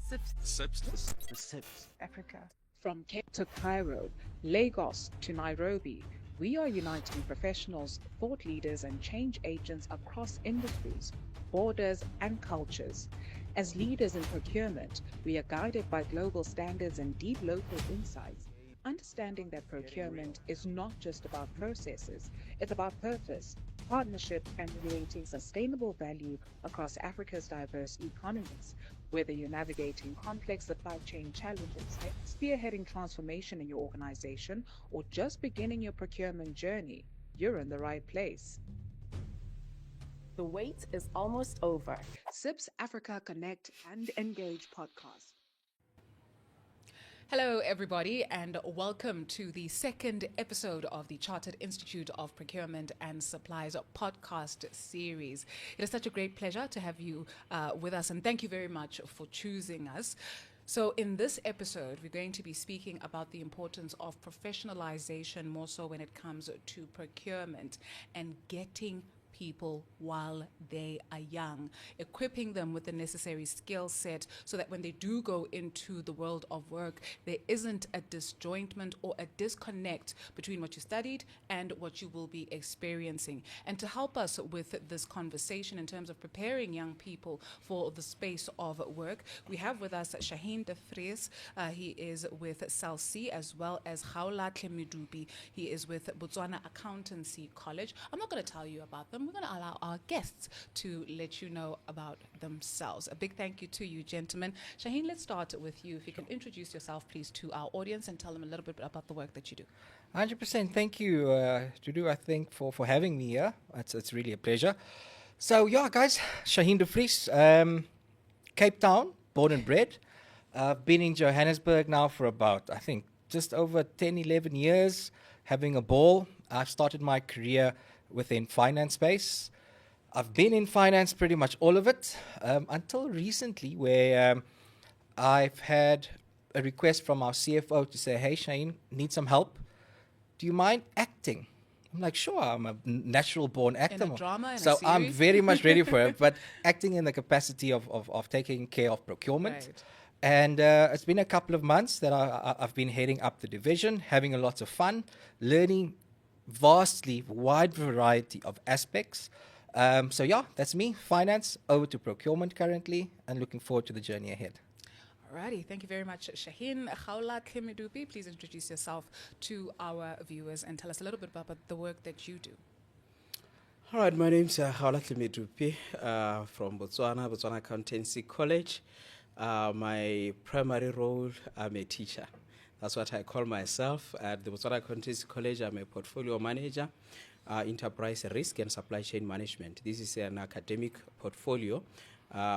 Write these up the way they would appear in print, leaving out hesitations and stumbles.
CIPS. The CIPS. Africa. From Cape to Cairo, Lagos to Nairobi, we are uniting professionals, thought leaders, and change agents across industries, borders, and cultures. As leaders in procurement, we are guided by global standards and deep local insights, understanding that procurement is not just about processes, it's about purpose, partnership, and creating sustainable value across Africa's diverse economies. Whether you're navigating complex supply chain challenges, spearheading transformation in your organization, or just beginning your procurement journey, you're in the right place. The wait is almost over. CIPS Africa Connect and Engage podcast. Hello, everybody, and welcome to the second episode of the Chartered Institute of Procurement and Supplies podcast series. It is such a great pleasure to have you with us, and thank you very much for choosing us. So, in this episode, we're going to be speaking about the importance of professionalization, more so when it comes to procurement and getting people while they are young, equipping them with the necessary skill set so that when they do go into the world of work, there isn't a disjointment or a disconnect between what you studied and what you will be experiencing. And to help us with this conversation in terms of preparing young people for the space of work, we have with us Shaheen de Vries. He is with CELC, as well as Haula Tlemidupi. He is with Botswana Accountancy College. I'm not going to tell you about them. We're going to allow our guests to let you know about themselves. A big thank you to you, gentlemen. Shaheen, let's start with you. If you can introduce yourself, please, to our audience and tell them a little bit about the work that you do. 100%. Thank you, Dudu, I think, for having me here. It's really a pleasure. So, yeah, guys, Shaheen de Vries, Cape Town, born and bred. I've been in Johannesburg now for about, I think, just over 10, 11 years, having a ball. I've started my career within finance space. I've been in finance pretty much all of it until recently, where I've had a request from our CFO to say, hey, Shaheen, need some help. Do you mind acting? I'm like, sure, I'm a natural born actor. In a drama, in so a series? I'm very much ready for it, but acting in the capacity of taking care of procurement. Right. And it's been a couple of months that I've been heading up the division, having a lot of fun, learning vastly wide variety of aspects. So yeah, that's me, finance, over to procurement currently, and looking forward to the journey ahead. Alrighty, thank you very much, Shaheen. Haula Tlemidupi, please introduce yourself to our viewers and tell us a little bit about the work that you do. All right, my name's Haula Tlemidupi from Botswana Accountancy College. My primary role, I'm a teacher. That's what I call myself. At the Botswana Accountancy College, I'm a portfolio manager, enterprise risk and supply chain management. This is an academic portfolio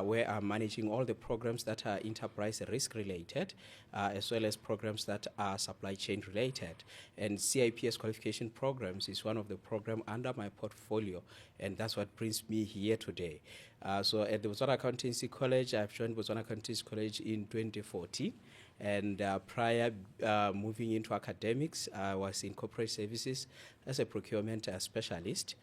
where I'm managing all the programs that are enterprise risk related, as well as programs that are supply chain related. And CIPS qualification programs is one of the programs under my portfolio, and that's what brings me here today. So at the Botswana Accountancy College, I've joined Botswana Accountancy College in 2014. And prior moving into academics, I was in corporate services as a procurement specialist,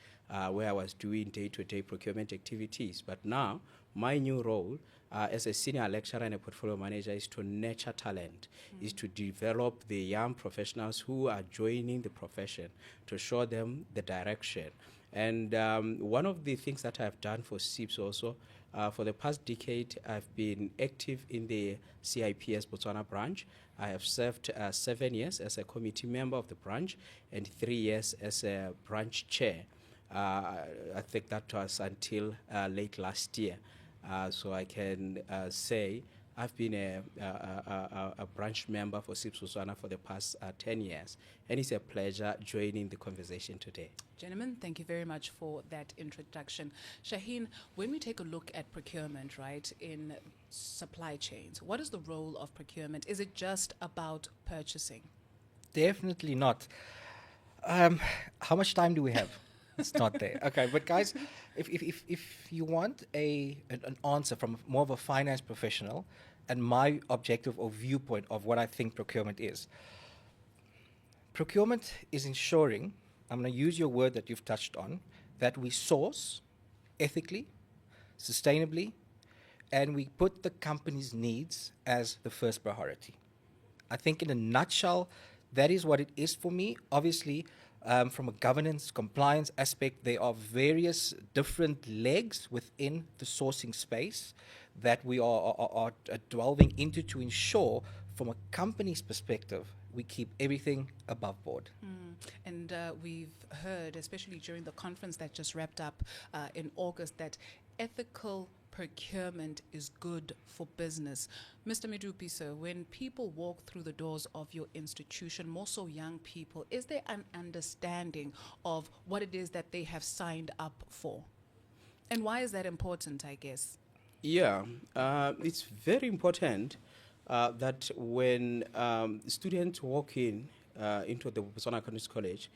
where I was doing day-to-day procurement activities. But now, my new role as a senior lecturer and a portfolio manager is to nurture talent, is to develop the young professionals who are joining the profession, to show them the direction. And one of the things that I've done for CIPS also, for the past decade, I've been active in the CIPS Botswana branch. I have served 7 years as a committee member of the branch and 3 years as a branch chair. I think that was until late last year. So I can say I've been a branch member for CIPS Botswana for the past 10 years. And it's a pleasure joining the conversation today. Gentlemen, thank you very much for that introduction. Shaheen, when we take a look at procurement, right, in supply chains, what is the role of procurement? Is it just about purchasing? Definitely not. How much time do we have? It's not there. Okay, but guys, if you want an answer from more of a finance professional and my objective or viewpoint of what I think procurement is ensuring, I'm going to use your word that you've touched on, that we source ethically, sustainably, and we put the company's needs as the first priority. I think, in a nutshell, that is what it is for me. Obviously, from a governance compliance aspect, there are various different legs within the sourcing space that we are delving into to ensure, from a company's perspective, we keep everything above board. And we've heard, especially during the conference that just wrapped up in August, that ethical procurement is good for business. Mr. Medupi, sir, when people walk through the doors of your institution, more so young people, is there an understanding of what it is that they have signed up for? And why is that important, I guess? Yeah, it's very important that when students walk into the Botswana Economics College,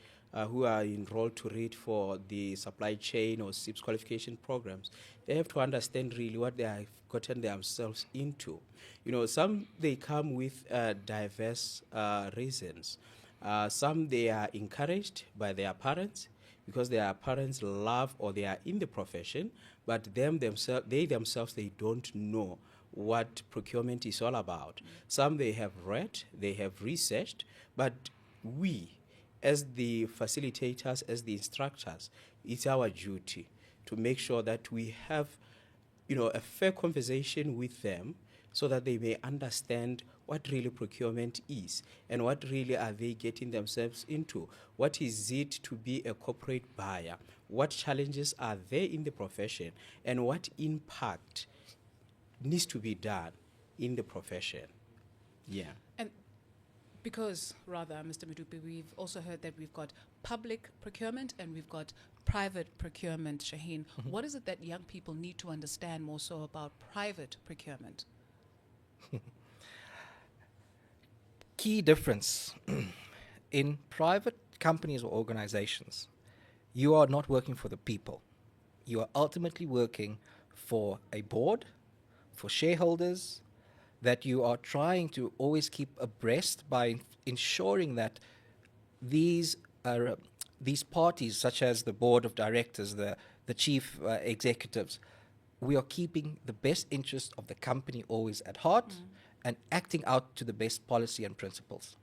who are enrolled to read for the supply chain or CIPS qualification programs, they have to understand really what they have gotten themselves into. You know, some they come with diverse reasons. Some they are encouraged by their parents because their parents love or they are in the profession, but they themselves they don't know what procurement is all about. Some they have read, they have researched, but we, as the facilitators, as the instructors, it's our duty to make sure that we have, you know, a fair conversation with them so that they may understand what really procurement is and what really are they getting themselves into. What is it to be a corporate buyer? What challenges are there in the profession and what impact needs to be done in the profession? Yeah. And because, rather, Mr. Medupi, we've also heard that we've got public procurement and we've got private procurement, Shaheen. What is it that young people need to understand more so about private procurement? Key difference in private companies or organizations, you are not working for the people. You are ultimately working for a board, for shareholders, that you are trying to always keep abreast by ensuring that these parties, such as the board of directors, the chief executives, we are keeping the best interest of the company always at heart and acting out to the best policy and principles.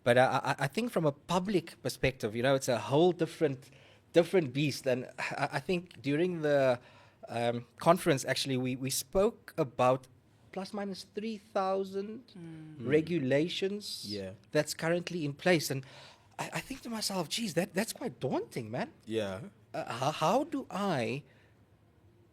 But I think from a public perspective, you know, it's a whole different beast. And I think during the conference, actually, we spoke about plus minus 3,000 regulations that's currently in place. And I think to myself, geez, that's quite daunting, man. Yeah. How do I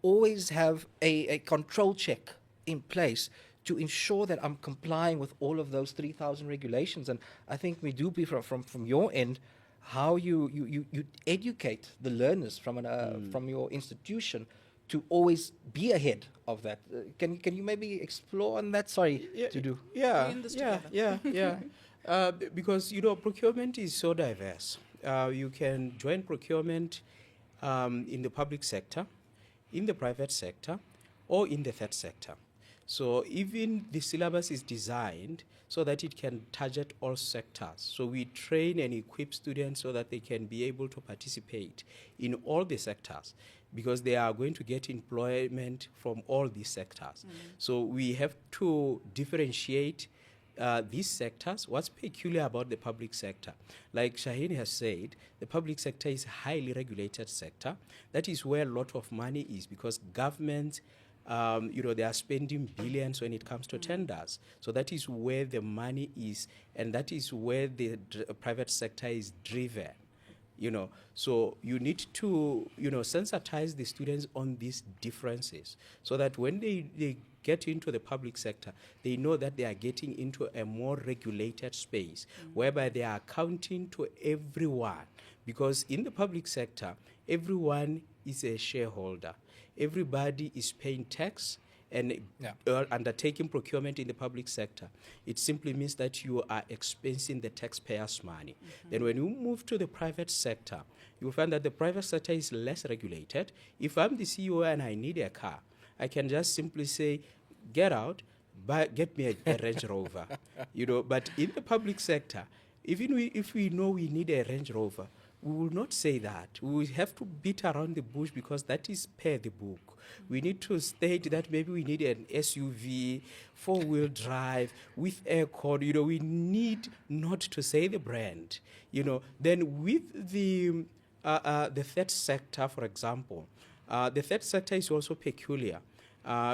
always have a control check in place to ensure that I'm complying with all of those 3,000 regulations? And I think we do be from your end, how you educate the learners from your institution to always be ahead of that. Can you maybe explore on that? Sorry to do. Yeah, We're in this together. Because, you know, procurement is so diverse. You can join procurement in the public sector, in the private sector, or in the third sector. So even the syllabus is designed so that it can target all sectors. So we train and equip students so that they can be able to participate in all the sectors because they are going to get employment from all these sectors. So we have to differentiate these sectors. What's peculiar about the public sector? Like Shaheen has said, the public sector is a highly regulated sector. That is where a lot of money is because government, they are spending billions when it comes to tenders. So that is where the money is, and that is where the private sector is driven. So you need to, sensitize the students on these differences so that when they get into the public sector, they know that they are getting into a more regulated space whereby they are accounting to everyone. Because in the public sector, everyone is a shareholder. Everybody is paying tax and undertaking procurement in the public sector. It simply means that you are expensing the taxpayers' money. Then when you move to the private sector, you will find that the private sector is less regulated. If I'm the CEO and I need a car, I can just simply say, get out, get me a Range Rover. But in the public sector, even if we know we need a Range Rover, we will not say that. We will have to beat around the bush because that is per the book. We need to state that maybe we need an SUV, four-wheel drive with aircon. We need not to say the brand. Then with the third sector, for example, the third sector is also peculiar.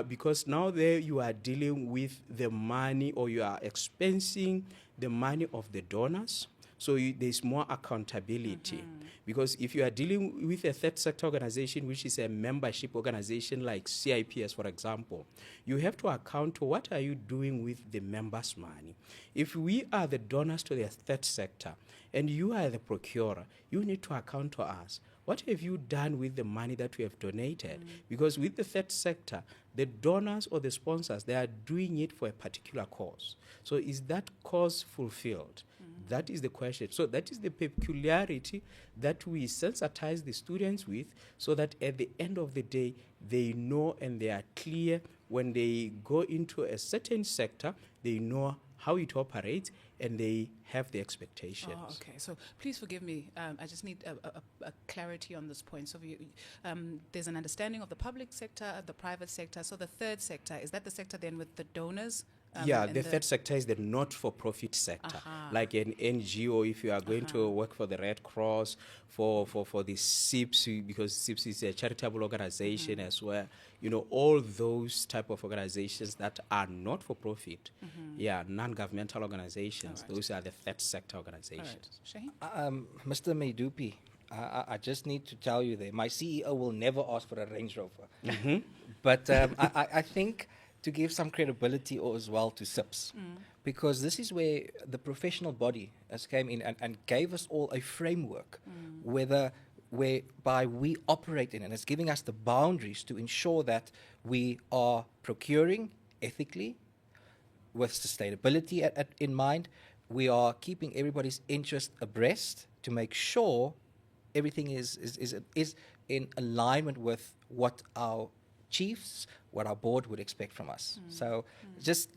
Because now there you are dealing with the money, or you are expensing the money of the donors. So there's more accountability. Because if you are dealing with a third sector organization, which is a membership organization like CIPS, for example, you have to account to what are you doing with the members' money. If we are the donors to the third sector and you are the procurer, you need to account to us. What have you done with the money that we have donated? Because with the third sector, the donors or the sponsors, they are doing it for a particular cause. So is that cause fulfilled? That is the question. So that is the peculiarity that we sensitize the students with, so that at the end of the day, they know and they are clear when they go into a certain sector, they know how it operates, and they have the expectations. Oh, okay. So please forgive me. I just need a clarity on this point. So there's an understanding of the public sector, the private sector. So the third sector, is that the sector then with the donors? The third sector is the not-for-profit sector, like an NGO. If you are going to work for the Red Cross, for the CIPS, because CIPS is a charitable organization as well. All those type of organizations that are not-for-profit, non-governmental organizations. All right. Those are the third sector organizations. All right. Shaheen? Mr. Medupi, I just need to tell you there, my CEO will never ask for a Range Rover. But I think to give some credibility as well to CIPS, because this is where the professional body has came in and gave us all a framework whereby we operate in, and it's giving us the boundaries to ensure that we are procuring ethically with sustainability in mind. We are keeping everybody's interest abreast to make sure everything is in alignment with what our chiefs, what our board would expect from us. So just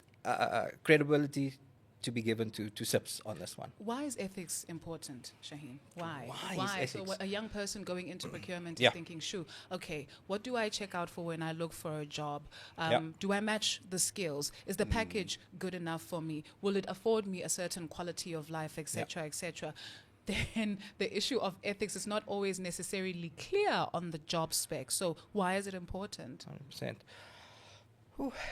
credibility to be given to CIPS on this one. Why is ethics important, Shaheen? Why? Why is So ethics? a young person going into procurement Yeah. is thinking, shoo, okay, what do I check out for when I look for a job? Yeah. Do I match the skills? Is the package good enough for me? Will it afford me a certain quality of life, etc., etc.? Then the issue of ethics is not always necessarily clear on the job spec. So why is it important? 100%.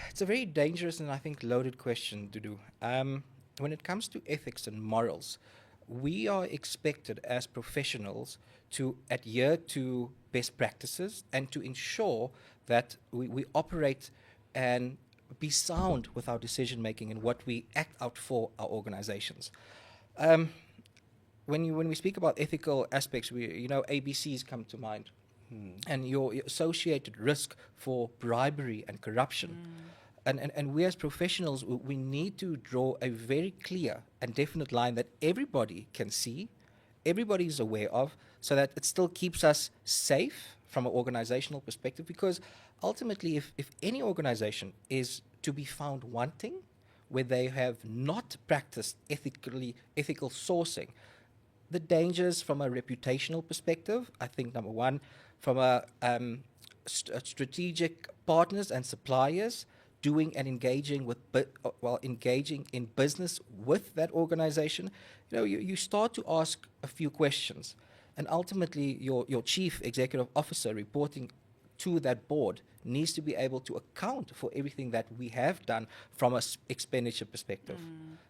It's a very dangerous and I think loaded question to do. When it comes to ethics and morals, we are expected as professionals to adhere to best practices and to ensure that we operate and be sound with our decision making and what we act out for our organizations. When we speak about ethical aspects, ABCs come to mind, and your associated risk for bribery and corruption. And we as professionals, we need to draw a very clear and definite line that everybody can see, everybody is aware of, so that it still keeps us safe from an organizational perspective. Because ultimately, if any organization is to be found wanting, where they have not practiced ethical sourcing, the dangers from a reputational perspective, I think number one, from a strategic partners and suppliers doing and engaging with, engaging in business with that organization, you start to ask a few questions, and ultimately your chief executive officer reporting to that board needs to be able to account for everything that we have done from an expenditure perspective.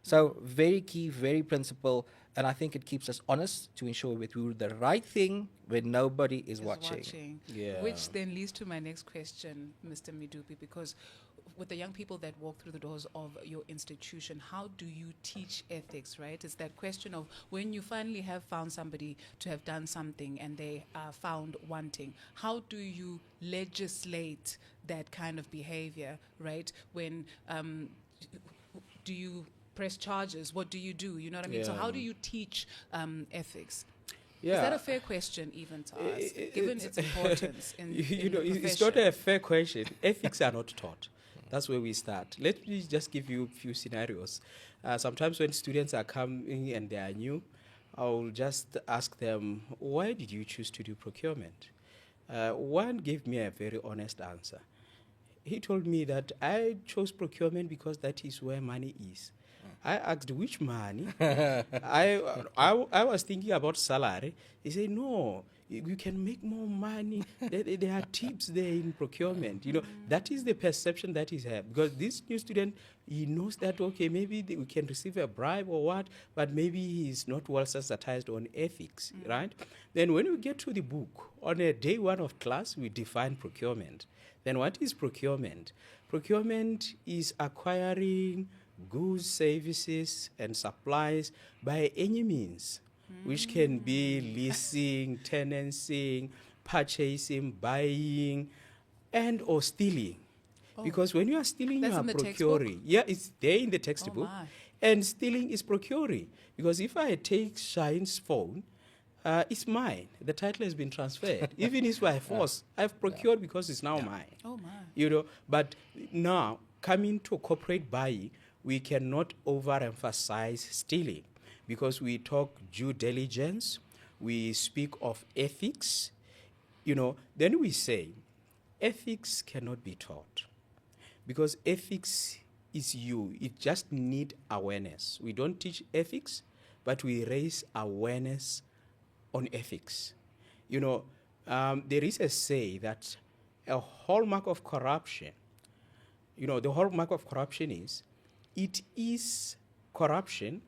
So very key, very principal, and I think it keeps us honest to ensure we do the right thing when nobody is watching. Yeah. Which then leads to my next question, Mr. Midupi, because with the young people that walk through the doors of your institution, how do you teach ethics, right? It's that question of when you finally have found somebody to have done something and they are found wanting, how do you legislate that kind of behavior, right? When do you press charges? What do you do? You know what I mean? So how do you teach ethics? Yeah. Is that a fair question even to ask, given its importance in you in know, the it's not profession? a fair question. Ethics are not taught. That's where we start. Let me just give you a few scenarios. Sometimes when students are coming and they are new, I'll just ask them, why did you choose to do procurement? One gave me a very honest answer. He told me that I chose procurement because that is where money is. I asked which money. I was thinking about salary. He said, no, you can make more money. There are tips there in procurement. You know, that is the perception that is here. Because this new student, he knows that, okay, maybe we can receive a bribe or what, but maybe he's not well sensitized on ethics, right? Then when we get to the book, on a day one of class, we define procurement. Then what is procurement? Procurement is acquiring goods, services, and supplies by any means, which can be leasing, tenancy, purchasing, buying, and or stealing. Because when you are stealing, That's you are in the textbook? procuring. Yeah, it's there in the textbook. my. And stealing is procuring. Because if I take Shine's phone, it's mine. The title has been transferred. Even if by force, I've procured because it's now mine. Oh my. You know, but now coming to corporate buying, we cannot overemphasize stealing because we talk due diligence, we speak of ethics, you know, then we say ethics cannot be taught because ethics is you. It just need awareness. We don't teach ethics, but we raise awareness on ethics. You know, there is a say that a hallmark of corruption, you know, the hallmark of corruption is it is corruption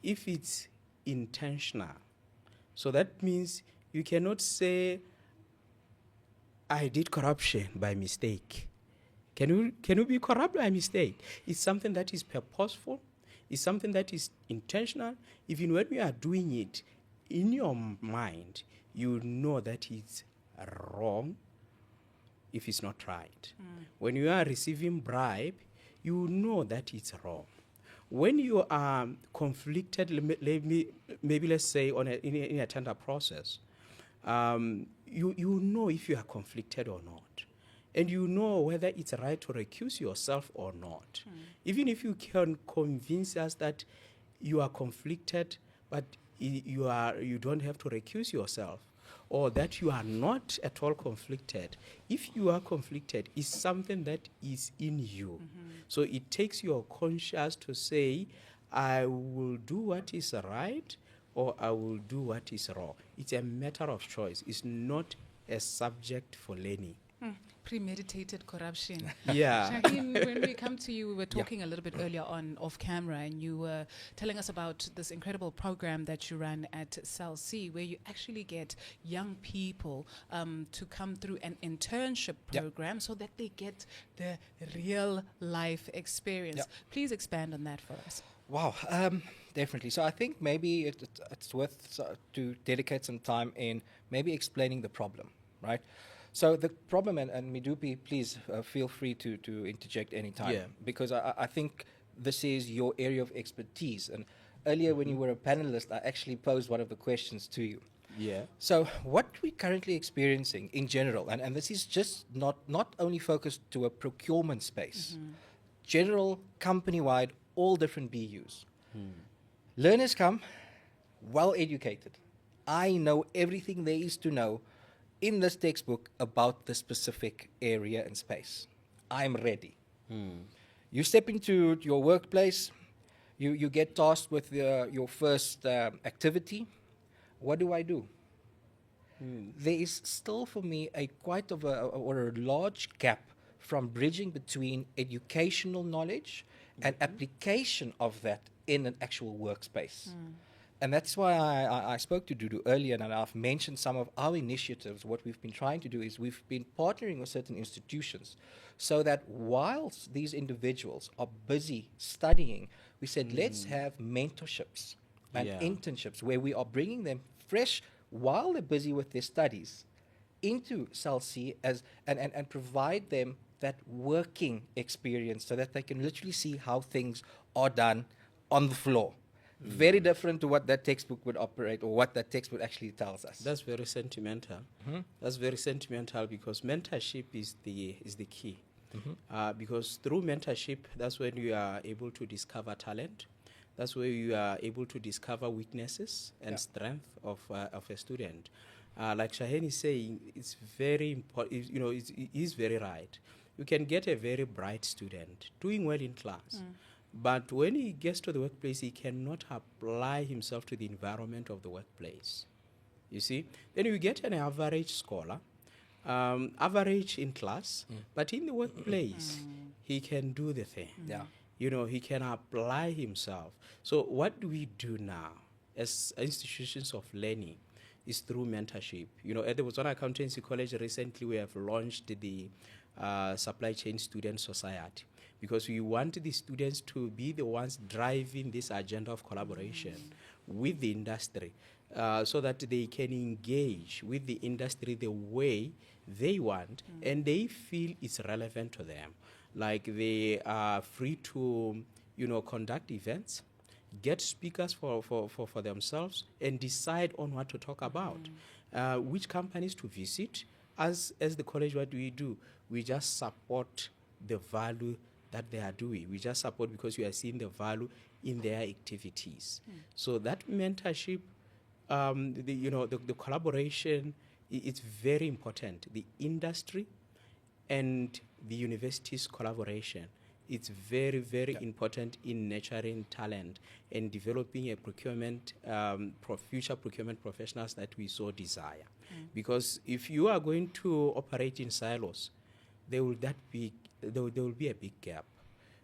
if it's intentional. So that means you cannot say, I did corruption by mistake. Can you be corrupt by mistake? It's something that is purposeful. It's something that is intentional. Even when we are doing it, in your mind, you know that it's wrong if it's not right. When you are receiving bribe, you know that it's wrong. When you are conflicted, maybe let's say in a tender process, you know if you are conflicted or not. And you know whether it's right to recuse yourself or not. Even if you can convince us that you are conflicted, but you don't have to recuse yourself, or that you are not at all conflicted. If you are conflicted, it's something that is in you. So it takes your conscience to say, I will do what is right or I will do what is wrong. It's a matter of choice. It's not a subject for learning. Premeditated corruption. Yeah. Shaheen, when we come to you, we were talking a little bit earlier on off camera, and you were telling us about this incredible program that you run at CIPS, where you actually get young people to come through an internship program so that they get the real life experience. Please expand on that for us. Wow, definitely. So I think maybe it's worth to dedicate some time in maybe explaining the problem, right? So the problem, and Midupi, please feel free to interject anytime, because I think this is your area of expertise. And earlier when you were a panelist, I actually posed one of the questions to you. Yeah. So what we're currently experiencing in general, and this is just not only focused to a procurement space, general, company-wide, all different BUs. Learners come well educated. I know everything there is to know in this textbook about the specific area and space. I'm ready. You step into your workplace, you get tasked with your first activity. What do? There is still for me a large gap from bridging between educational knowledge and application of that in an actual workspace. And that's why I spoke to Dudu earlier, and I've mentioned some of our initiatives. What we've been trying to do is we've been partnering with certain institutions so that whilst these individuals are busy studying, we said, let's have mentorships and internships where we are bringing them fresh while they're busy with their studies into CIPS and provide them that working experience so that they can literally see how things are done on the floor. Very different to what that textbook would operate or what that textbook actually tells us. That's very sentimental. That's very sentimental because mentorship is the key. Because through mentorship, that's when you are able to discover talent. That's where you are able to discover weaknesses and Yeah. strength of a student. Like Shaheen is saying, it's very important. You know, he's very right. You can get a very bright student doing well in class, but when he gets to the workplace, he cannot apply himself to the environment of the workplace. You see, then you get an average scholar, average in class, but in the workplace, he can do the thing. Yeah. You know, he can apply himself. So what do we do now as institutions of learning is through mentorship. You know, at the Botswana Accountancy College recently, we have launched the Supply Chain Student Society, because we want the students to be the ones driving this agenda of collaboration with the industry, so that they can engage with the industry the way they want and they feel it's relevant to them. Like they are free to, you know, conduct events, get speakers for themselves, and decide on what to talk about, which companies to visit. As the college, what do? We just support the value that they are doing. We just support because we are seeing the value in their activities. So that mentorship, the collaboration, it's very important. The industry and the university's collaboration, it's very, very important in nurturing talent and developing a procurement, future procurement professionals that we so desire. Because if you are going to operate in silos, there will be a big gap,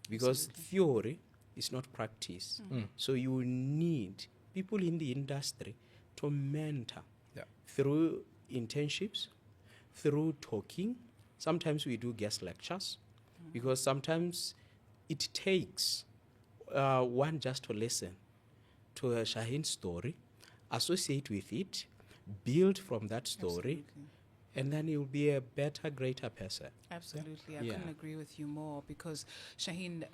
because theory is not practice. So you need people in the industry to mentor through internships, through talking. Sometimes we do guest lectures, because sometimes it takes one just to listen to a Shaheen story, associate with it, build from that story, and then you'll be a better, greater person. Absolutely. I Yeah. couldn't agree with you more, because Shaheen,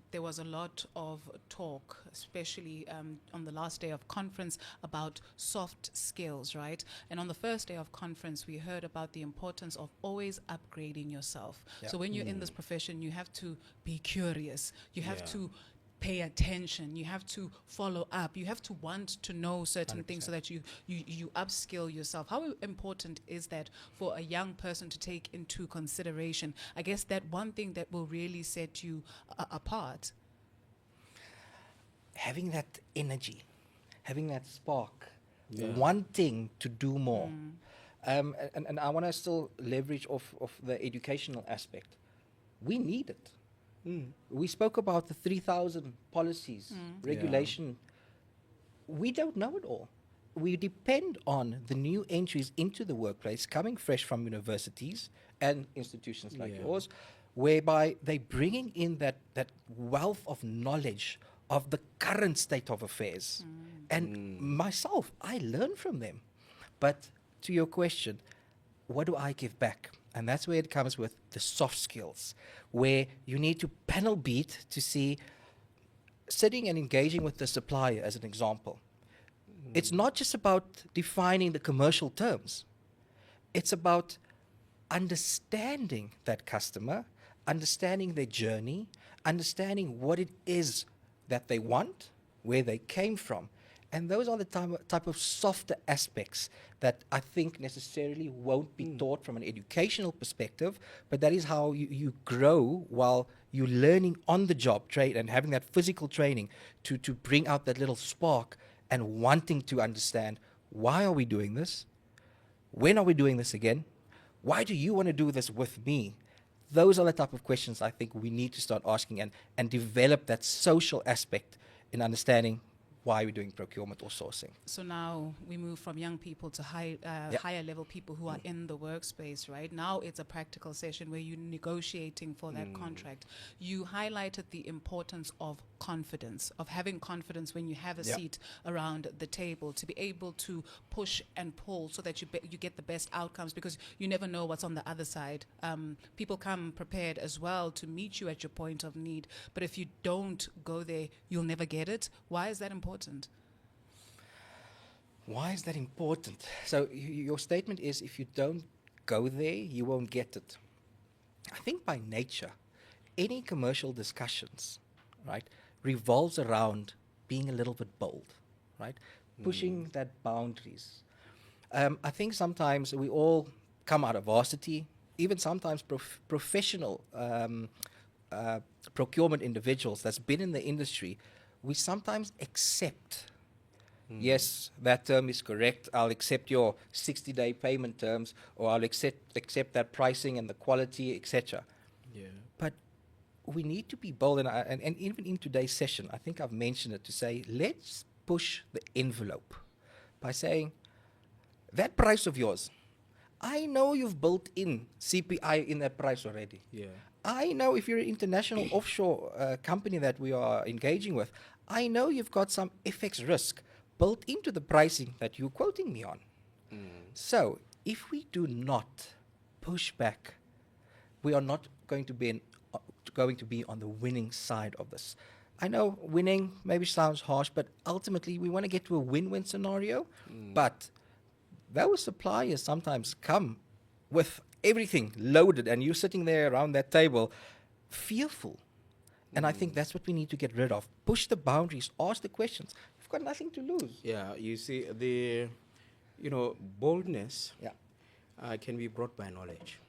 there was a lot of talk, especially on the last day of conference, about soft skills, right? And on the first day of conference, we heard about the importance of always upgrading yourself. Yeah. So when you're in this profession, you have to be curious. You have Yeah. to pay attention. You have to follow up. You have to want to know certain things so that you upskill yourself. How important is that for a young person to take into consideration? I guess that one thing that will really set you apart. Having that energy, having that spark, wanting to do more. And I want to still leverage off the educational aspect. We need it. We spoke about the 3,000 policies, regulation. We don't know it all. We depend on the new entries into the workplace coming fresh from universities and institutions like yours, whereby they're bringing in that wealth of knowledge of the current state of affairs. And myself, I learn from them. But to your question, what do I give back? And that's where it comes with the soft skills, where you need to panel beat to see, sitting and engaging with the supplier as an example. It's not just about defining the commercial terms. It's about understanding that customer, understanding their journey, understanding what it is that they want, where they came from. And those are the type of softer aspects that I think necessarily won't be taught from an educational perspective, but that is how you grow while you're learning on the job trade and having that physical training to bring out that little spark and wanting to understand, why are we doing this? When are we doing this again? Why do you want to do this with me? Those are the type of questions I think we need to start asking and develop that social aspect in understanding why we're doing procurement or sourcing. So now we move from young people to higher level people who are in the workspace, right? Now it's a practical session where you're negotiating for that contract. You highlighted the importance of confidence, of having confidence when you have a seat around the table, to be able to push and pull so that you get the best outcomes, because you never know what's on the other side. People come prepared as well to meet you at your point of need, but if you don't go there, you'll never get it. Why is that important? Why is that important? So your statement is, if you don't go there, you won't get it. I think by nature, any commercial discussions, right, revolves around being a little bit bold, right? Pushing that boundaries. I think sometimes we all come out of varsity, even sometimes professional procurement individuals that's been in the industry. We sometimes accept, yes, that term is correct. I'll accept your 60-day payment terms, or I'll accept that pricing and the quality, etc. Yeah. But we need to be bold, and even in today's session, I think I've mentioned it to say, let's push the envelope by saying, that price of yours, I know you've built in CPI in that price already. Yeah. I know if you're an international offshore company that we are engaging with, I know you've got some FX risk built into the pricing that you're quoting me on. So if we do not push back, we are not going to be on the winning side of this. I know winning maybe sounds harsh, but ultimately we want to get to a win-win scenario. But those suppliers sometimes come with everything loaded, and you're sitting there around that table fearful. And I think that's what we need to get rid of. Push the boundaries, ask the questions. You've got nothing to lose. Yeah, you see, boldness can be brought by knowledge.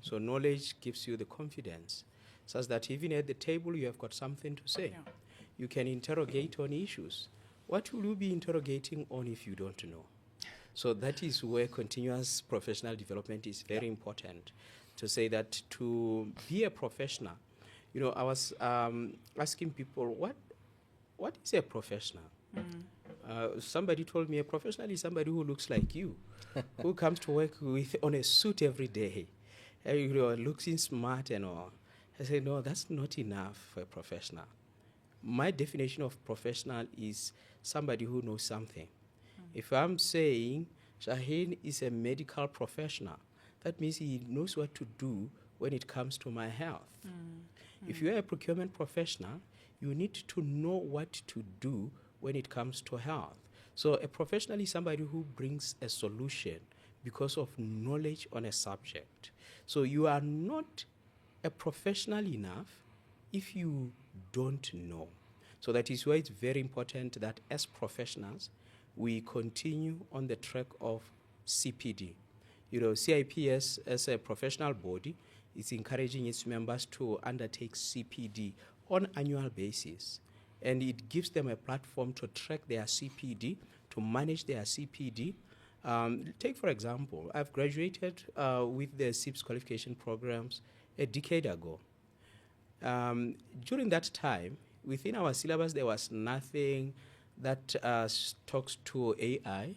So knowledge gives you the confidence, such that even at the table you have got something to say. Yeah. You can interrogate on issues. What will you be interrogating on if you don't know? So that is where continuous professional development is very important. To say that to be a professional, I was asking people, what is a professional? Somebody told me a professional is somebody who looks like you, who comes to work on a suit every day, looking smart and all. I said, no, that's not enough for a professional. My definition of professional is somebody who knows something. If I'm saying Shaheen is a medical professional, that means he knows what to do when it comes to my health. If you're a procurement professional, you need to know what to do when it comes to health. So a professional is somebody who brings a solution because of knowledge on a subject. So you are not a professional enough if you don't know. So that is why it's very important that as professionals, we continue on the track of CPD. CIPS as a professional body is encouraging its members to undertake CPD on annual basis. And it gives them a platform to track their CPD, to manage their CPD. Take, for example, I've graduated with the CIPS qualification programs a decade ago. During that time, within our syllabus, there was nothing that talks to AI.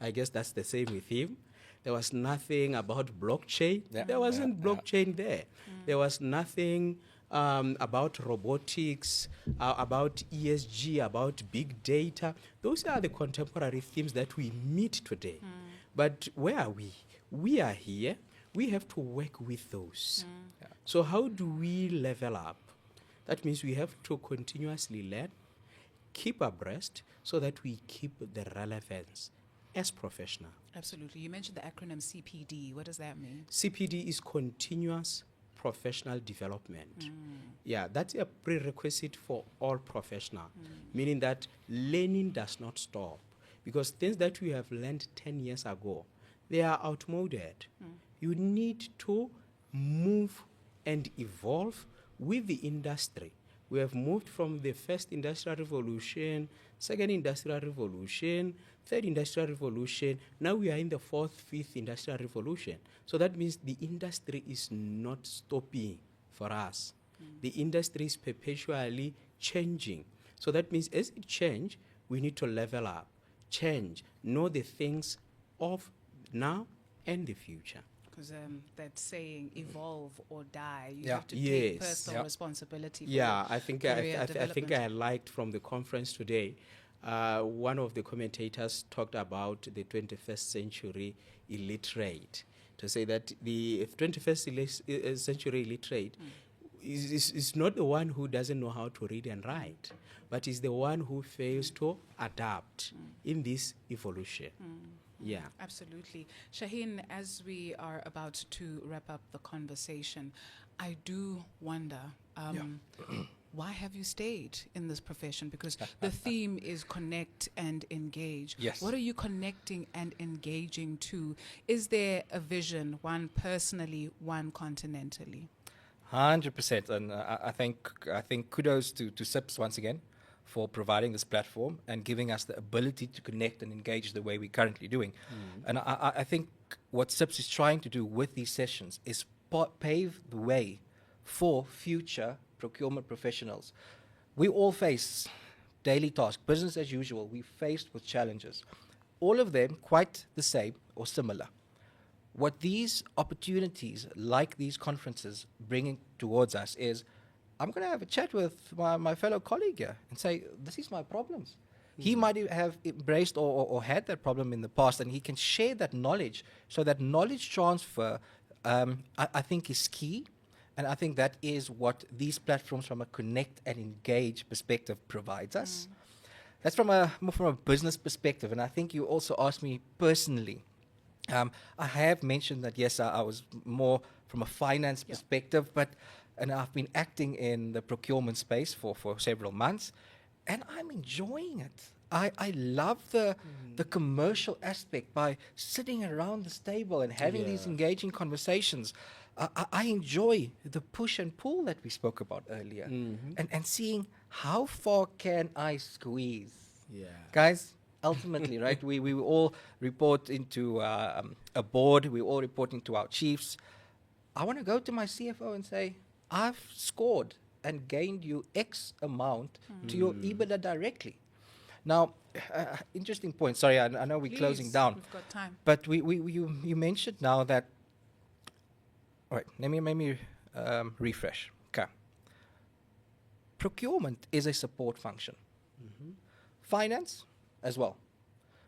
I guess that's the same with him. There was nothing about blockchain. Yeah. There wasn't blockchain there. There was nothing about robotics, about ESG, about big data. Those are the contemporary themes that we meet today. But where are we? We are here. We have to work with those. So how do we level up? That means we have to continuously learn, keep abreast, so that we keep the relevance as professional. Absolutely. You mentioned the acronym CPD. What does that mean? CPD is continuous professional development. Yeah, that's a prerequisite for all professional, meaning that learning does not stop. Because things that we have learned 10 years ago, they are outmoded. You need to move and evolve with the industry. We have moved from the first industrial revolution, second industrial revolution, third industrial revolution. Now we are in the fourth, fifth industrial revolution. So that means the industry is not stopping for us. The industry is perpetually changing. So that means as it changes, we need to level up, change, know the things of now and the future. Because that saying, evolve or die, you Yeah. have to Yes. take personal responsibility for I think career I think development. I liked from the conference today. One of the commentators talked about the 21st century illiterate, to say that the 21st century illiterate is not the one who doesn't know how to read and write, but is the one who fails to adapt in this evolution. Yeah. Absolutely. Shaheen, as we are about to wrap up the conversation, I do wonder, why have you stayed in this profession? Because the theme is connect and engage. Yes. What are you connecting and engaging to? Is there a vision, one personally, one continentally? 100%, and I think kudos to CIPS once again for providing this platform and giving us the ability to connect and engage the way we're currently doing. And I think what CIPS is trying to do with these sessions is pave the way for future procurement professionals. We all face daily tasks, business as usual. We're faced with challenges, all of them quite the same or similar. What these opportunities, like these conferences, bringing towards us is, I'm going to have a chat with my fellow colleague here and say, this is my problems. He might have embraced or had that problem in the past, and he can share that knowledge. So that knowledge transfer, I think, is key. And I think that is what these platforms from a connect and engage perspective provides us. That's more from a business perspective. And I think you also asked me personally. I have mentioned that, yes, I was more from a finance perspective, and I've been acting in the procurement space for several months, and I'm enjoying it. I love the commercial aspect by sitting around this table and having these engaging conversations. I enjoy the push and pull that we spoke about earlier, and seeing how far can I squeeze. Guys, ultimately, right, we all report into a board, we all report into our chiefs. I want to go to my CFO and say, I've scored and gained you X amount to your EBITDA directly. Now, interesting point. Sorry, I know we're closing down. We've got time. But you mentioned now that. All right, let me refresh. Okay. Procurement is a support function. Finance as well.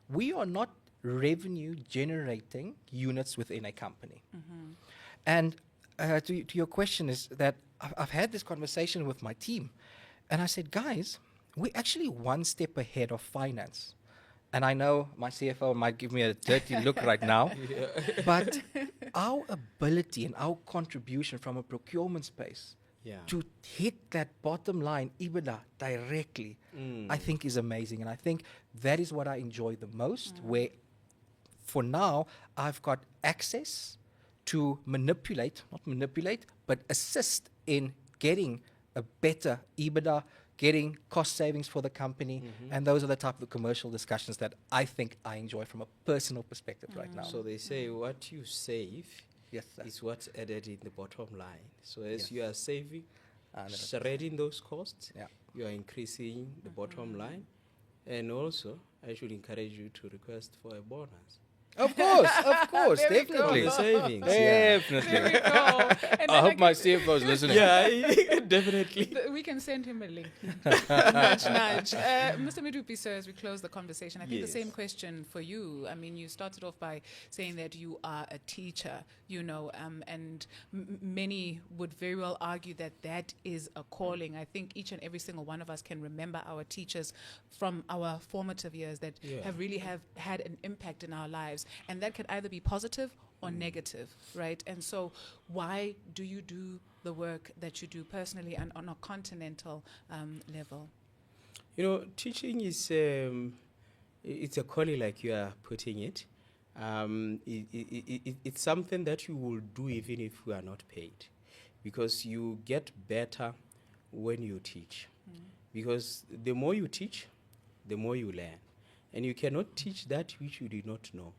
We are not revenue generating units within a company. And to your question is that I've had this conversation with my team, and I said, guys, we're actually one step ahead of finance. And I know my CFO might give me a dirty look right now, but our ability and our contribution from a procurement space to hit that bottom line EBITDA directly, I think is amazing. And I think that is what I enjoy the most, where for now I've got access to not manipulate, but assist in getting a better EBITDA, getting cost savings for the company, and those are the type of commercial discussions that I think I enjoy from a personal perspective right now. So they say what you save Yes, sir. is what's added in the bottom line. So as you are saving, 100%. shredding those costs, Yeah. you are increasing the bottom line. And also, I should encourage you to request for a bonus. Of course, There we For definitely. the savings. Definitely. There we go. And I then hope my CFO is listening. Yeah, definitely. we can send him a link. Nudge, nudge. Mr. Midupi, sir, as we close the conversation, I think the Yes. same question for you. I mean, you started off by saying that you are a teacher, and many would very well argue that that is a calling. I think each and every single one of us can remember our teachers from our formative years that have really had an impact in our lives. And that can either be positive or negative, right? And so why do you do the work that you do personally and on a continental level? Teaching is it's a calling, like you are putting it. It's something that you will do even if you are not paid, because you get better when you teach. Because the more you teach, the more you learn. And you cannot teach that which you did not know.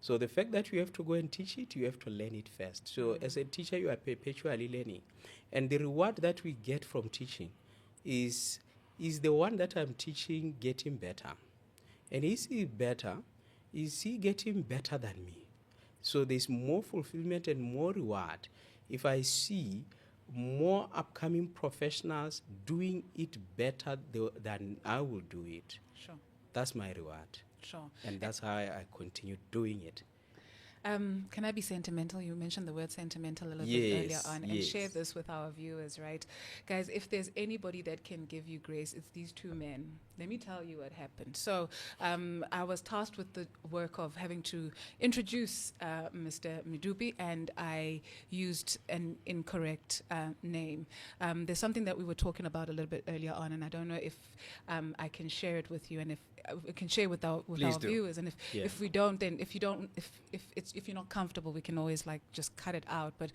So the fact that you have to go and teach it, you have to learn it first. So as a teacher, you are perpetually learning. And the reward that we get from teaching is the one that I'm teaching getting better. And is he better? Is he getting better than me? So there's more fulfillment and more reward if I see more upcoming professionals doing it better than I will do it. Sure. That's my reward. Sure. And that's how I continue doing it. Can I be sentimental? You mentioned the word sentimental a little bit earlier Yes, on, and yes. share this with our viewers, right? Guys, if there's anybody that can give you grace, it's these two men. Let me tell you what happened. So I was tasked with the work of having to introduce Mr. Midupi, and I used an incorrect name. There's something that we were talking about a little bit earlier on, and I don't know if I can share it with you, and if we can share with our Please do. viewers, and Yeah. if we don't, then if you're not comfortable, we can always like just cut it out. But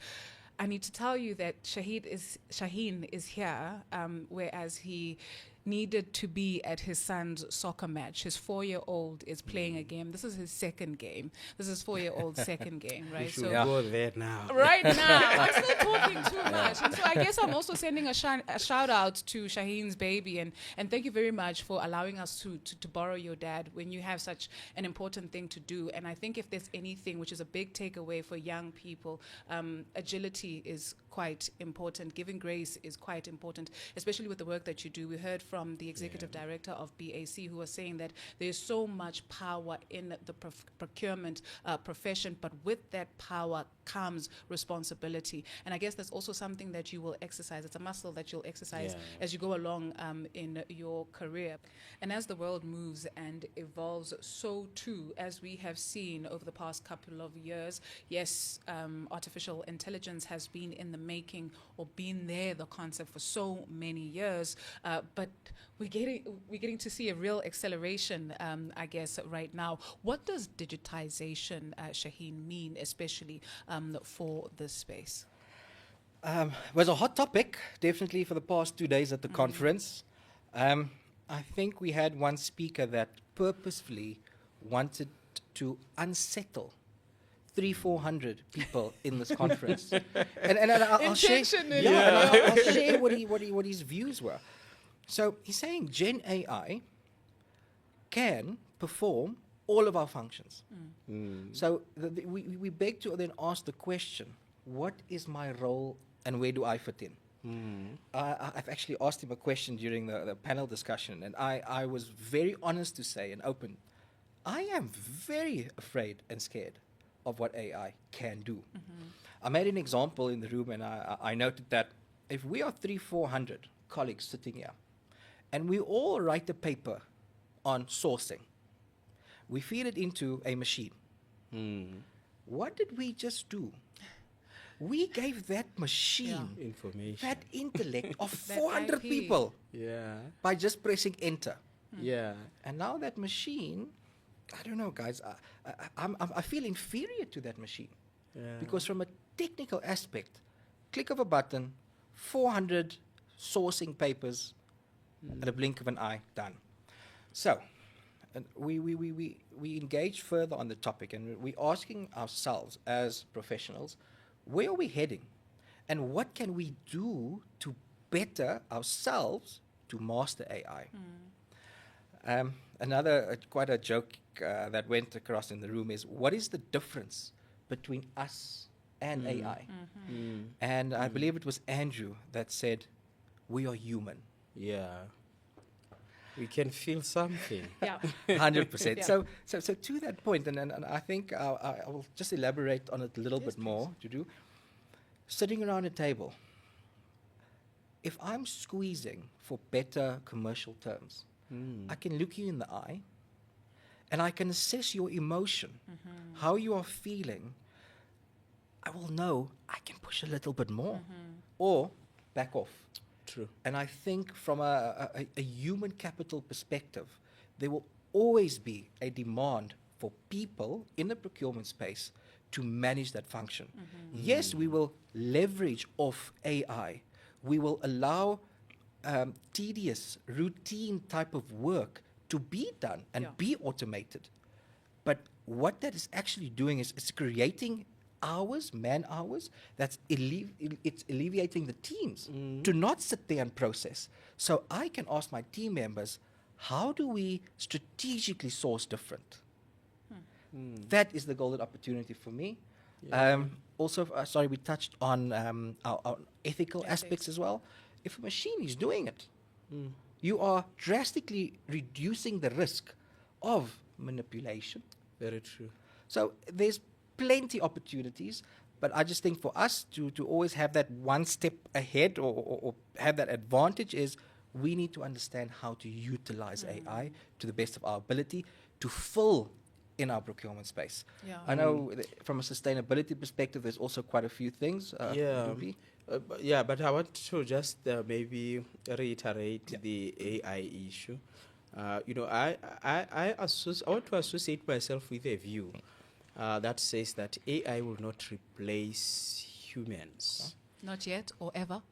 I need to tell you that Shaheen is here, whereas he needed to be at his son's soccer match. His 4-year-old is playing a game. This is his second game. This is 4-year-old's second game, We right? should Yeah. go there now. Right now, I'm still talking too much. And so I guess I'm also sending a shout out to Shaheen's baby. And thank you very much for allowing us to borrow your dad when you have such an important thing to do. And I think if there's anything which is a big takeaway for young people, agility is quite important. Giving grace is quite important, especially with the work that you do. We heard from the executive director of BAC who was saying that there's so much power in the procurement profession, but with that power comes responsibility. And I guess that's also something that you will exercise. It's a muscle that you'll exercise Yeah. as you go along in your career. And as the world moves and evolves, so too, as we have seen over the past couple of years, yes, artificial intelligence has been in the making or been there, the concept, for so many years, but we're getting to see a real acceleration, I guess, right now. What does digitization, Shaheen, mean, especially for this space? Was a hot topic, definitely, for the past 2 days at the conference. I think we had one speaker that purposefully wanted to unsettle 300-400 people in this conference, and I'll share, Intentionally. yeah, and I'll share what his views were. So he's saying Gen AI can perform all of our functions. So we beg to then ask the question: what is my role and where do I fit in? I've actually asked him a question during the panel discussion, and I was very honest to say and open. I am very afraid and scared of what AI can do. I made an example in the room, and I noted that if we are 300-400 colleagues sitting here, and we all write a paper on sourcing, we feed it into a machine. What did we just do? We gave that machine Information. that intellect of That 400 IP. people Yeah. by just pressing enter. Yeah. And now that machine, I don't know, guys, I feel inferior to that machine. Yeah. Because from a technical aspect, click of a button, 400 sourcing papers at a blink of an eye, done. So, and we engage further on the topic, and we're asking ourselves as professionals, where are we heading? And what can we do to better ourselves to master AI? Another, quite a joke that went across in the room is, what is the difference between us and AI? And I believe it was Andrew that said, we are human. Yeah. We can feel something. Yeah. 100%. Yeah. So to that point, and I think I will just elaborate on it a little bit more to do. Sitting around a table, if I'm squeezing for better commercial terms, I can look you in the eye and I can assess your emotion, how you are feeling. I will know I can push a little bit more or back off. True. And I think from a human capital perspective, there will always be a demand for people in the procurement space to manage that function. Yes, we will leverage off AI. We will allow tedious, routine type of work to be done and be automated. But what that is actually doing is it's creating hours, man hours, it's alleviating the teams to not sit there and process. So I can ask my team members, how do we strategically source different? That is the golden opportunity for me. Also, sorry, we touched on our ethical aspects as well. If a machine is doing it, you are drastically reducing the risk of manipulation. Very true. So there's plenty opportunities, but I just think for us to always have that one step ahead or have that advantage is we need to understand how to utilize AI to the best of our ability to fill in our procurement space. Yeah. I know from a sustainability perspective, there's also quite a few things. Yeah. Ruby? But I want to just maybe reiterate the AI issue. I want to associate myself with a view that says that AI will not replace humans. Not yet or ever.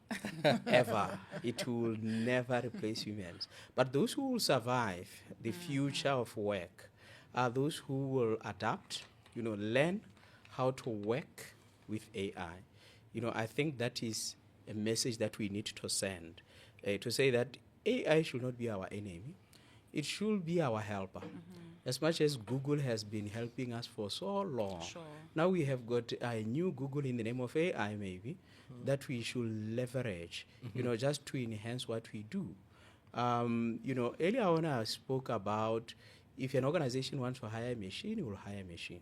Ever. It will never replace humans. But those who will survive the future of work are those who will adapt, learn how to work with AI. I think that is a message that we need to send, to say that AI should not be our enemy. It should be our helper. As much as Google has been helping us for so long, Sure. now we have got a new Google in the name of AI, maybe, that we should leverage, just to enhance what we do. Earlier on I spoke about if an organization wants to hire a machine, it will hire a machine.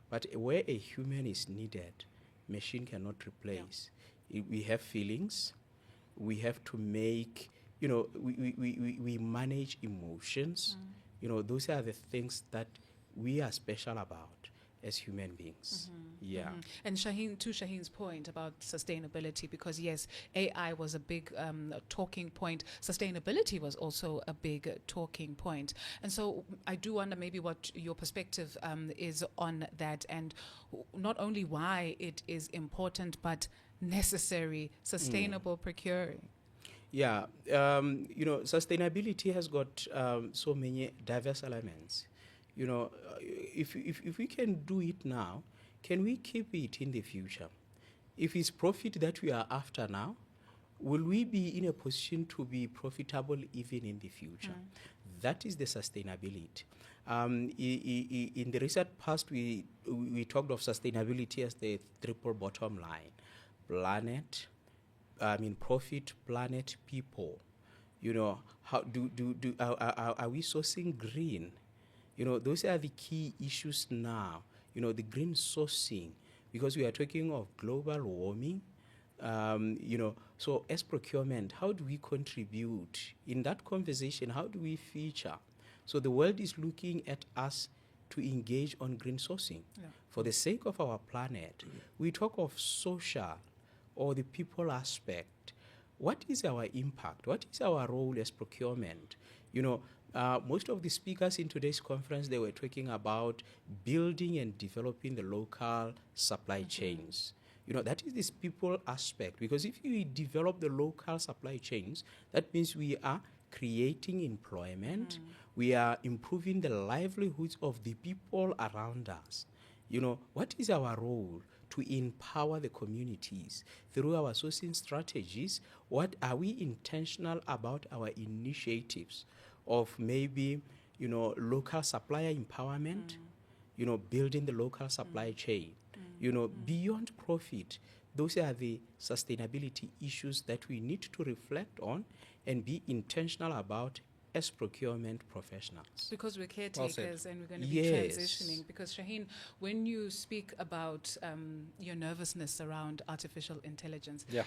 But where a human is needed, machine cannot replace. We have feelings. We have to make, we manage emotions. Those are the things that we are special about as human beings. Yeah. And to Shaheen's point about sustainability, because yes, AI was a big talking point. Sustainability was also a big talking point. And so I do wonder maybe what your perspective is on that, and not only why it is important, but necessary, sustainable procuring. Yeah, sustainability has got so many diverse elements. If we can do it now, can we keep it in the future? If it's profit that we are after now, will we be in a position to be profitable even in the future? That is the sustainability. In the recent past, we talked of sustainability as the triple bottom line: profit, planet, people. How are we sourcing green? Those are the key issues now. The green sourcing, because we are talking of global warming. So as procurement, how do we contribute in that conversation? How do we feature? So the world is looking at us to engage on green sourcing. For the sake of our planet, we talk of social or the people aspect. What is our impact? What is our role as procurement? Most of the speakers in today's conference, they were talking about building and developing the local supply chains. That is this people aspect, because if we develop the local supply chains, that means we are creating employment, we are improving the livelihoods of the people around us. What is our role to empower the communities through our sourcing strategies? What are we intentional about our initiatives of maybe, local supplier empowerment, building the local supply chain, beyond profit? Those are the sustainability issues that we need to reflect on and be intentional about as procurement professionals. Because we're caretakers and we're going to be Yes. transitioning. Because Shaheen, when you speak about your nervousness around artificial intelligence, Yeah.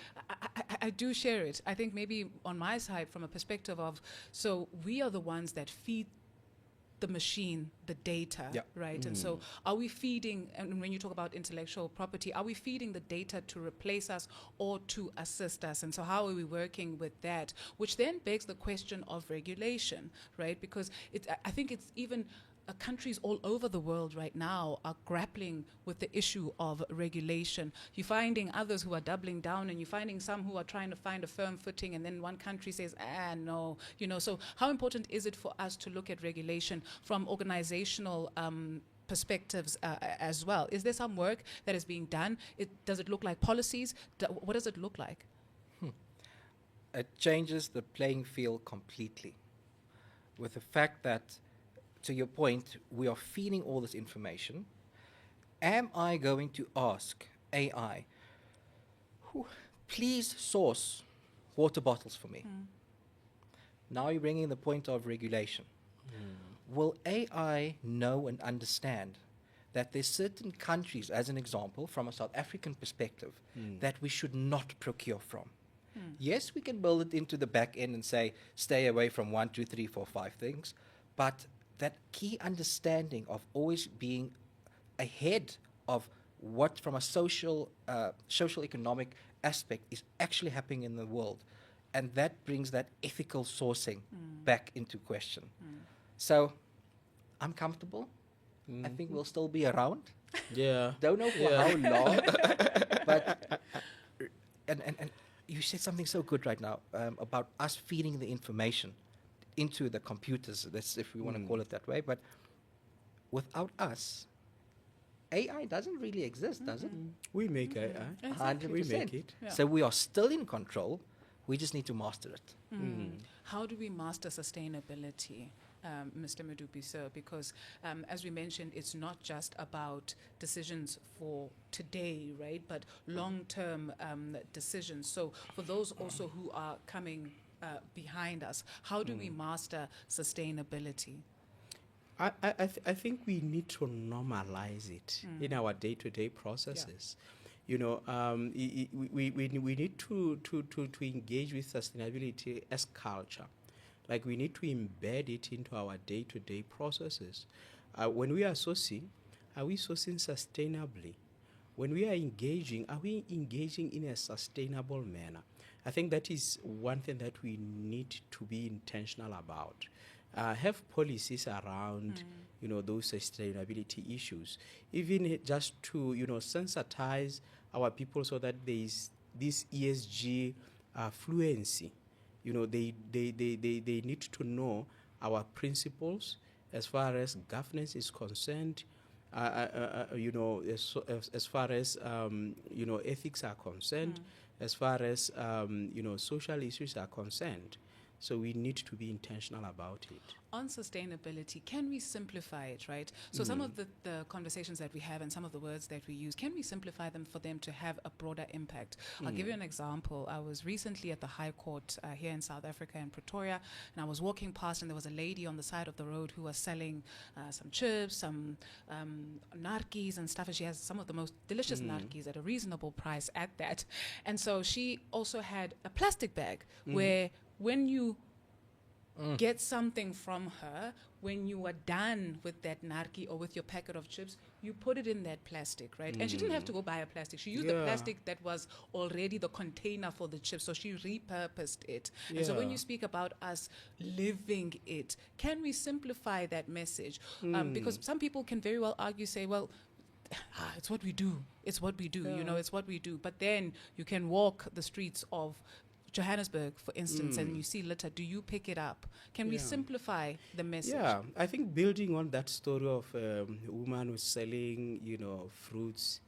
I do share it. I think maybe on my side, from a perspective of, so we are the ones that feed the machine the data, Yeah. right? And so are we feeding, and when you talk about intellectual property, are we feeding the data to replace us or to assist us? And so how are we working with that? Which then begs the question of regulation, right? Because I think it's even countries all over the world right now are grappling with the issue of regulation. You're finding others who are doubling down, and you're finding some who are trying to find a firm footing, and then one country says, no. So how important is it for us to look at regulation from organizational perspectives as well? Is there some work that is being done? Does it look like policies? What does it look like? It changes the playing field completely with the fact that, to your point, we are feeding all this information. Am I going to ask AI, please source water bottles for me? Now you're bringing the point of regulation. Will AI know and understand that there's certain countries, as an example, from a South African perspective, that we should not procure from. Yes, we can build it into the back end and say, stay away from 1, 2, 3, 4, 5 things, but that key understanding of always being ahead of what, from a social economic aspect, is actually happening in the world. And that brings that ethical sourcing back into question. So I'm comfortable. I think we'll still be around. Yeah. Don't know for how long, but and you said something so good right now about us feeding the information into the computers. That's, if we want to call it that way. But without us, AI doesn't really exist, does it? We make AI. Exactly. 100%. We make it. Yeah. So we are still in control. We just need to master it. How do we master sustainability, Mr. Medupi, sir? Because as we mentioned, it's not just about decisions for today, right, but long-term decisions. So for those also who are coming behind us, how do we master sustainability? I think we need to normalize it in our day-to-day processes. You know, we need to engage with sustainability as culture. Like, we need to embed it into our day-to-day processes. When we are sourcing sustainably? When we are engaging, are we engaging in a sustainable manner? I think that is one thing that we need to be intentional about. Have policies around, you know, those sustainability issues, even just to, you know, sensitize our people so that there is this ESG fluency. You know, they need to know our principles as far as governance is concerned. You know, as far as you know, ethics are concerned, as far as you know, social issues are concerned. So we need to be intentional about it. On sustainability, can we simplify it, right? So some of the conversations that we have and some of the words that we use, can we simplify them for them to have a broader impact? I'll give you an example. I was recently at the High Court here in South Africa in Pretoria, and I was walking past, and there was a lady on the side of the road who was selling some chips, some narkies and stuff, and she has some of the most delicious narkies at a reasonable price at that. And so she also had a plastic bag where when you get something from her, when you are done with that narki or with your packet of chips, you put it in that plastic, right? And she didn't have to go buy a plastic. She used the plastic that was already the container for the chips, so she repurposed it. And so when you speak about us living it, can we simplify that message? Because some people can very well argue, say, well, it's what we do. It's what we do. You know, it's what we do. But then you can walk the streets of Johannesburg, for instance, and you see litter. Do you pick it up? Can we simplify the message? Yeah, I think building on that story of a woman who's selling, you know, fruits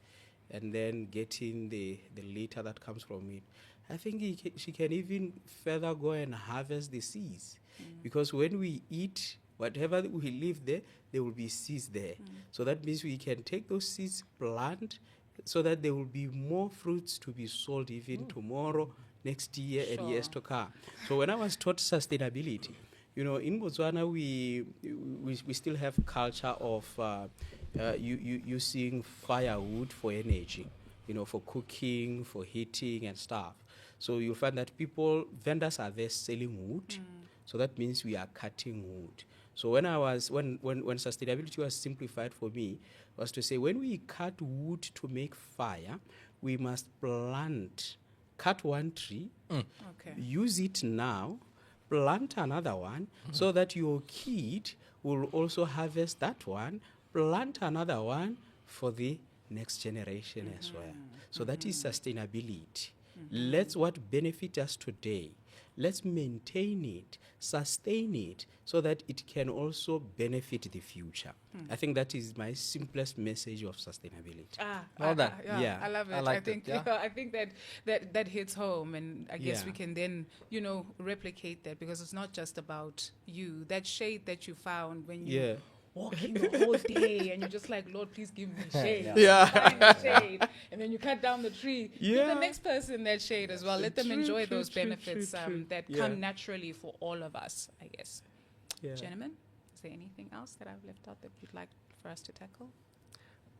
and then getting the litter that comes from it, I think she can even further go and harvest the seeds. Because when we eat, whatever we leave there will be seeds there. So that means we can take those seeds, plant, so that there will be more fruits to be sold even tomorrow, next year, and years to come. So when I was taught sustainability, you know, in Botswana we still have culture of using firewood for energy, you know, for cooking, for heating and stuff. So you'll find that vendors are there selling wood. So that means we are cutting wood. So when sustainability was simplified for me, was to say, when we cut wood to make fire, we must cut one tree, use it now, plant another one, so that your kid will also harvest that one, plant another one for the next generation as well. So that is sustainability. Let's what benefit us today. Let's maintain it, sustain it, so that it can also benefit the future. I think that is my simplest message of sustainability. Well done. Yeah. I love it. I think I think that hits home, and I guess we can then, you know, replicate that, because it's not just about you. That shade that you found when you walking the whole day, and you're just like, Lord, please give me shade. Find the shade. And then you cut down the tree. Give the next person that shade as well. Let them enjoy those benefits that come naturally for all of us, I guess. Gentlemen, is there anything else that I've left out that you'd like for us to tackle?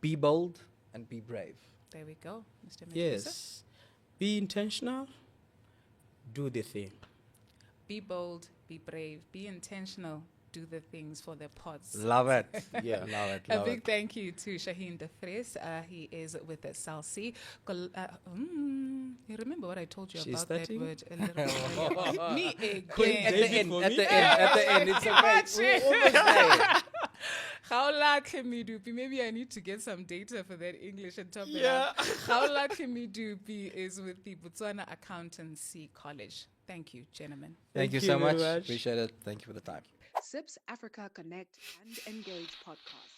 Be bold and be brave. There we go, Mr. Medusa. Yes. Be intentional. Do the thing. Be bold, be brave, be intentional, do the things for the pods. Love it. Yeah. Love it. A Love big it. thank you to Shaheen De Vries. He is with the SALC. You remember what I told you She's about starting? that word? A little bit. Me At again. the end, at the end, it's okay. We're almost there. Haula Kemidupi. Maybe I need to get some data for that English and top it Yeah. up. Haula Kemidupi is with the Botswana Accountancy College. Thank you, gentlemen. Thank you Thank so you very much. much. Appreciate it. Thank you for the time. CIPS Africa Connect and Engage podcast.